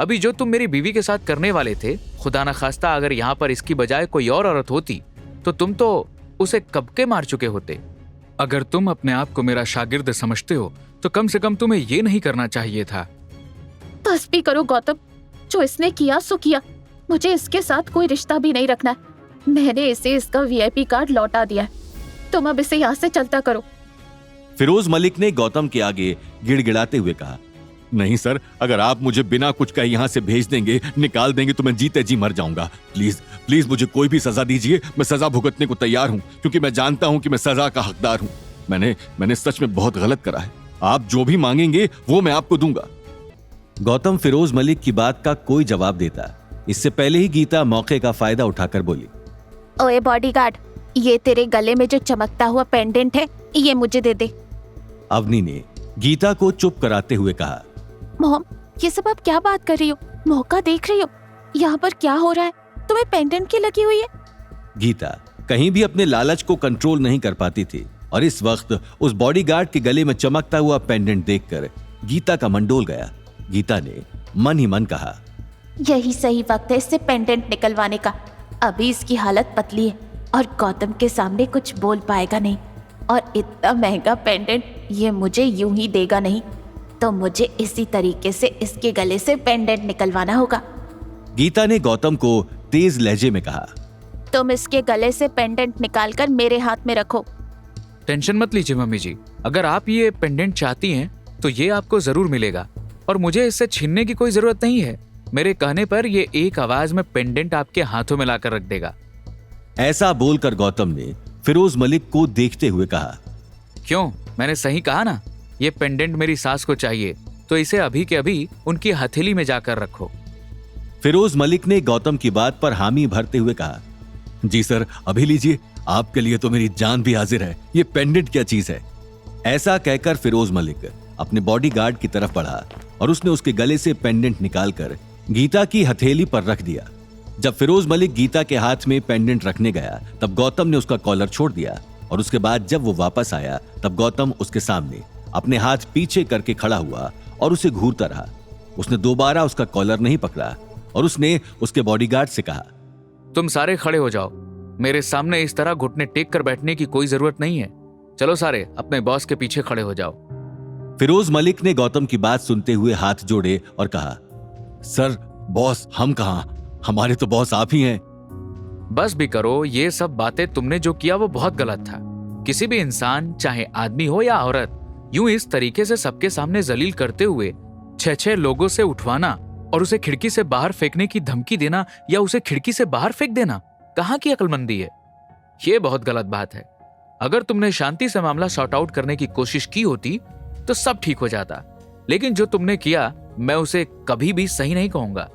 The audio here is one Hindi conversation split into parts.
अभी जो तुम मेरी बीवी के साथ करने वाले थे, खुदा न खास्ता अगर यहाँ पर इसकी बजाय कोई और औरत होती तो तुम तो उसे कब के मार चुके होते। अगर तुम अपने आप को मेरा शागिर्द समझते हो तो कम से कम तुम्हें ये नहीं करना चाहिए था। बस भी करो गौतम, जो इसने किया सो किया। मुझे इसके साथ कोई रिश्ता भी नहीं रखना है। मैंने इसे इसका वीआईपी कार्ड लौटा दिया है। तुम अब इसे यहाँ से चलता करो। फिरोज मलिक ने गौतम के आगे गिड़गिड़ाते हुए कहा, नहीं सर, अगर आप मुझे बिना कुछ कहे यहाँ से भेज देंगे, निकाल देंगे तो मैं जीते जी मर जाऊंगा। प्लीज प्लीज मुझे कोई भी सजा दीजिए। मैं सजा भुगतने को तैयार हूँ, क्योंकि मैं जानता हूँ कि मैं सजा का हकदार हूँ। मैंने सच में बहुत गलत करा है। आप जो भी मांगेंगे वो मैं आपको दूंगा। गौतम फिरोज मलिक की बात का कोई जवाब देता इससे पहले ही गीता मौके का फायदा उठाकर बोली, ओए बॉडीगार्ड, ये तेरे गले में जो चमकता हुआ पेंडेंट है, ये मुझे दे दे। अवनी ने गीता को चुप कराते हुए कहा, मॉम, ये सब आप क्या बात कर रही हो? मौका देख रही हो? यहाँ पर क्या हो रहा है? तुम्हें पेंडेंट की लगी हुई है? गीता कहीं भी अपने लालच को कंट्रोल नहीं कर पाती थी और इस वक्त उस बॉडीगार्ड के गले में चमकता हुआ पेंडेंट देखकर गीता का मन डोल गया। गीता ने मन ही मन कहा, यही सही वक्त है इससे पेंडेंट निकलवाने का। अभी इसकी हालत पतली है और गौतम के सामने कुछ बोल पाएगा नहीं, और इतना महंगा पेंडेंट ये मुझे यूं ही देगा नहीं, तो मुझे इसी तरीके से इसके गले से पेंडेंट निकलवाना होगा। गीता ने गौतम को तेज लहजे में कहा, तुम इसके गले से पेंडेंट निकालकर मेरे हाथ में रखो। टेंशन मत लीजिए मम्मी जी, अगर आप ये पेंडेंट चाहती हैं तो ये आपको जरूर मिलेगा और मुझे इससे छीनने की कोई जरूरत नहीं है। मेरे कहने पर ये एक आवाज में पेंडेंट आपके हाथों में लाकर रख देगा। ऐसा बोलकर गौतम ने फिरोज मलिक को देखते हुए कहा, क्यों, मैंने सही कहा ना? ये पेंडेंट मेरी सास को चाहिए तो इसे अभी के अभी उनकी हथेली में जाकर रखो। फिरोज मलिक ने गौतम की बात पर हामी भरते हुए कहा, जी सर, अभी लीजिए, आपके लिए तो मेरी जान भी हाजिर है। ये पेंडेंट क्या चीज है? ऐसा कहकर फिरोज मलिक अपने बॉडीगार्ड की तरफ बढ़ा और उसने उसके गले से पेंडेंट निकालकर गीता की हथेली पर रख दिया। जब फिरोज मलिक गीता के हाथ में पेंडेंट रखने गया तब गौतम ने उसका कॉलर छोड़ दिया और उसके बाद जब वो वापस आया तब गौतम उसके सामने अपने हाथ पीछे करके खड़ा हुआ और उसे घूरता रहा। उसने दोबारा उसका कॉलर नहीं पकड़ा और उसने उसके बॉडीगार्ड से कहा, तुम सारे खड़े हो जाओ। मेरे सामने इस तरह घुटने टेक कर बैठने की कोई जरूरत नहीं है। चलो सारे अपने बॉस के पीछे खड़े हो जाओ। फिरोज मलिक ने गौतम की बात सुनते हुए हाथ जोड़े और कहा, सर, बॉस हम कहां? हमारे तो बॉस आप ही हैं। बस भी करो, ये सब बातें तुमने जो किया वो बहुत गलत था। किसी भी इंसान, चाहे आदमी हो या औरत, यूं इस तरीके से सबके सामने जलील करते हुए 6-6 लोगों से उठवाना और उसे खिड़की से बाहर फेंकने की धमकी देना या उसे खिड़की से बाहर फेंक देना, कहां की अक्लमंदी है? ये बहुत गलत बात है। अगर तुमने शांति से मामला सॉर्ट आउट करने की कोशिश की होती तो सब ठीक हो जाता, लेकिन जो तुमने किया मैं उसे कभी भी सही नहीं कहूंगा।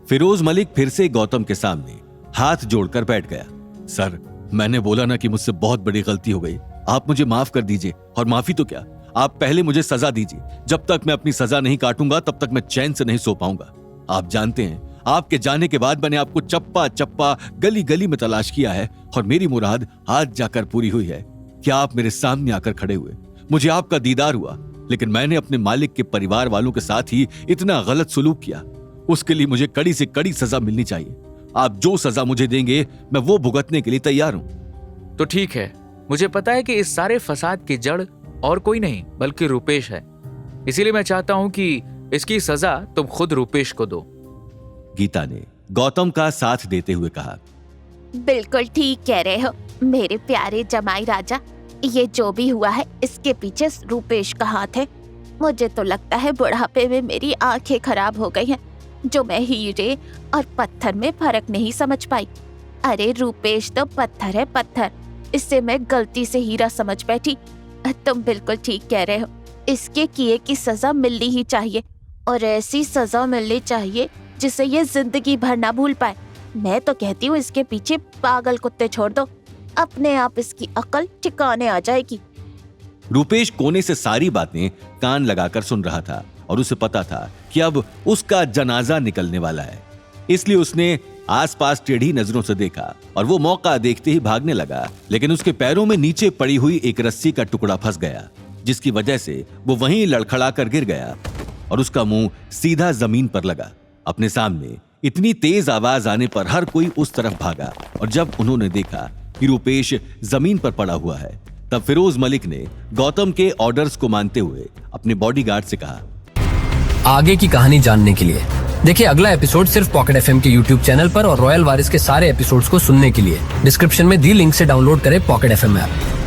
फिरोज मलिक फिर से गौतम के सामने हाथ जोड़कर बैठ गया। सर, मैंने बोला ना कि मुझसे बहुत बड़ी गलती हो गई। आप मुझे माफ कर दीजिए, और माफी तो क्या, आप पहले मुझे सजा दीजिए। जब तक मैं अपनी सजा नहीं काटूंगा तब तक मैं चैन से नहीं सो पाऊंगा। आप जानते हैं, आपके जाने के बाद मैंने आपको चप्पा चप्पा गली गली में तलाश किया है और मेरी मुराद आज जाकर पूरी हुई है। क्या आप मेरे सामने आकर खड़े हुए, मुझे आपका दीदार हुआ, लेकिन मैंने अपने मालिक के परिवार वालों के साथ ही इतना गलत सलूक किया। उसके लिए मुझे कड़ी से कड़ी सजा मिलनी चाहिए। आप जो सजा मुझे देंगे मैं वो भुगतने के लिए तैयार हूं। तो ठीक है, मुझे पता है कि इस सारे फसाद की जड़ और कोई नहीं बल्कि रूपेश है, इसीलिए मैं चाहता हूं कि इसकी सजा तुम खुद रूपेश को दो। गीता ने गौतम का साथ देते हुए कहा, बिल्कुल ठीक कह रहे हो मेरे प्यारे जमाई राजा। ये जो भी हुआ है इसके पीछे रूपेश का हाथ है। मुझे तो लगता है बुढ़ापे में मेरी आंखें खराब हो गई हैं, जो मैं हीरे और पत्थर में फर्क नहीं समझ पाई। अरे रूपेश तो पत्थर है, पत्थर। इससे मैं गलती से हीरा समझ बैठी। तुम बिल्कुल ठीक कह रहे हो, इसके किए की सजा मिलनी ही चाहिए, और ऐसी सजा मिलनी चाहिए जिसे ये जिंदगी भर ना भूल पाए। मैं तो कहती हूँ इसके पीछे पागल कुत्ते छोड़ दो, अपने आप इसकी अकल ठिकाने आ जाएगी। रूपेश कोने से सारी बातें कान लगाकर सुन रहा था और उसे पता था कि अब उसका जनाजा निकलने वाला है, इसलिए उसने आसपास टेढ़ी नजरों से देखा और वो मौका देखते ही भागने लगा, लेकिन उसके पैरों में नीचे पड़ी हुई एक रस्सी का टुकड़ा फंस गया, जिसकी वजह से वो वहीं लड़खड़ा कर गिर गया और उसका मुंह सीधा जमीन पर लगा। अपने सामने इतनी तेज आवाज आने पर हर कोई उस तरफ भागा और जब उन्होंने देखा कि रूपेश जमीन पर पड़ा हुआ है, तब फिरोज मलिक ने गौतम के ऑर्डर्स को मानते हुए अपने बॉडीगार्ड से कहा, आगे की कहानी जानने के लिए देखिए अगला एपिसोड सिर्फ पॉकेट एफएम के यूट्यूब चैनल पर और रॉयल वारिस के सारे एपिसोड्स को सुनने के लिए डिस्क्रिप्शन में दी लिंक से डाउनलोड करें पॉकेट एफएम ऐप।